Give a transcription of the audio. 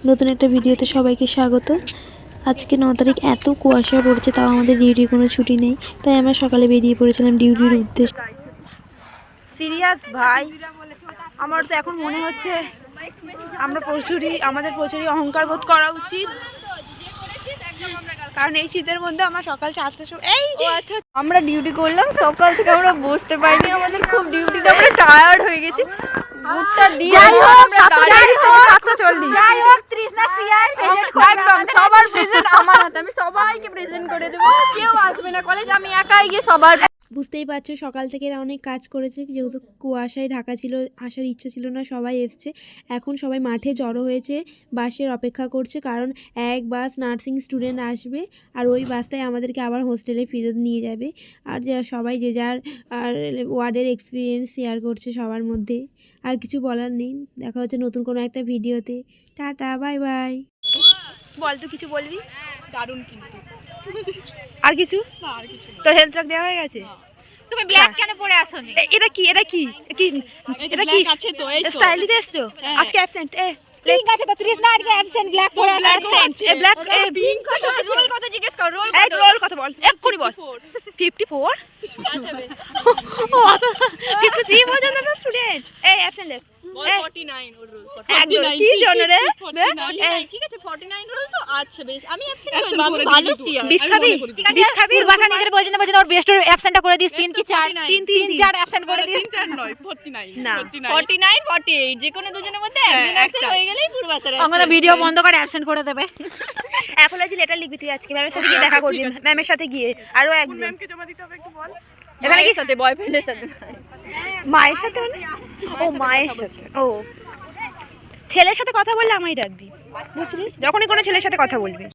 নতুন একটা ভিডিওতে সবাইকে স্বাগত। আজকে 9 তারিখ, এত কুয়াশা পড়ছে, তাও আমাদের ডিউটির কোনো ছুটি নেই, তাই আমরা সকালে বেরিয়ে পড়েছিলাম ডিউটির উদ্দেশ্যে। সিরিয়াস ভাই, আমার তো এখন মনে হচ্ছে আমাদের প্রচুরই অহংকার বোধ করা উচিত, কারণ এই শীতের মধ্যে আমরা সকাল 7টার সময় আচ্ছা আমরা ডিউটি করলাম, সকাল থেকে আমরা বসতে পারিনি, আমাদের খুব ডিউটিতে আমরা টায়ার্ড হয়ে গেছি। সবার প্রেজেন্ট আমার হাতে, আমি সবাইকে প্রেজেন্ট করে দেবো, কেউ আসবে না কলেজ, আমি একাই গিয়ে সবার। বুঝতেই পারছো সকাল থেকে এরা অনেক কাজ করেছে, যেহেতু কুয়াশায় ঢাকা ছিল, আসার ইচ্ছা ছিল না, সবাই এসছে। এখন সবাই মাঠে জড়ো হয়েছে, বাসের অপেক্ষা করছে, কারণ এক বাস নার্সিং স্টুডেন্ট আসবে, আর ওই বাসটাই আমাদেরকে আবার হোস্টেলে ফেরত নিয়ে যাবে। আর সবাই যে যার আর ওয়ার্ডের এক্সপিরিয়েন্স শেয়ার করছে সবার মধ্যে। আর কিছু বলার নেই, দেখা হচ্ছে নতুন কোনো একটা ভিডিওতে। Tata, bye bye. বল, তুই কিছু বলবি? দারুণ কিন্তু আর কিছু? তোর হেলথ ট্রাক দেওয়া হয়ে গেছে? তুমি ব্ল্যাক কেন পরে আসোনি? এটা কি আছে তো, এই তো স্টাইলিতে এসছো আজকে? অ্যাবসেন্ট পিঙ্ক আছে তো, তৃষ্ণা আজকে অ্যাবসেন্ট, ব্ল্যাক পরে আসছে। ব্ল্যাক পিঙ্ক কত, রোল কত জিজ্ঞেস কর, রোল কত বল, এক্ষুনি বল। 54 আচ্ছা বেশ, ও অত 53 পর্যন্ত তো স্টুডেন্ট। এই অ্যাবসেন্ট লে বল 49 ওর রোল, একদম কি জন রে? ঠিক আছে 49 রোল তো, আচ্ছা বেশ, আমি অ্যাবসেন্ট করব, আমি ভালো সিয়ার। বিষ খাবি? বিষ খাবি? পূর্বাশা নিজের বলছেন ওর বেস্ট অ্যাবসেন্টটা করে দিস, 3 কি 4 3 4 অ্যাবসেন্ট করে দিস। 3 4 নয় 49 না 49 48 যে কোনো দুজনের মধ্যে একজন অ্যাবসেন্ট হয়ে গেলেই পূর্বাশার। আমরা ভিডিও বন্ধ করে অ্যাবসেন্ট করে দেবে। এখন আজ লেটার লিখবি তুই, আজকে ম্যামের সাথে গিয়ে দেখা করবি, ম্যামের সাথে গিয়ে আরো একজন। ম্যামকে জমা দিতে হবে, একটু বল। এখানে কি সাথে বয়ফ্রেন্ডের সাথে? মায়ের সাথে? মানে ও মায়ের সাথে, ও ছেলের সাথে কথা বললে আমায় ডাকবি, বুঝলি? যখনই কোনো ছেলের সাথে কথা বলবি।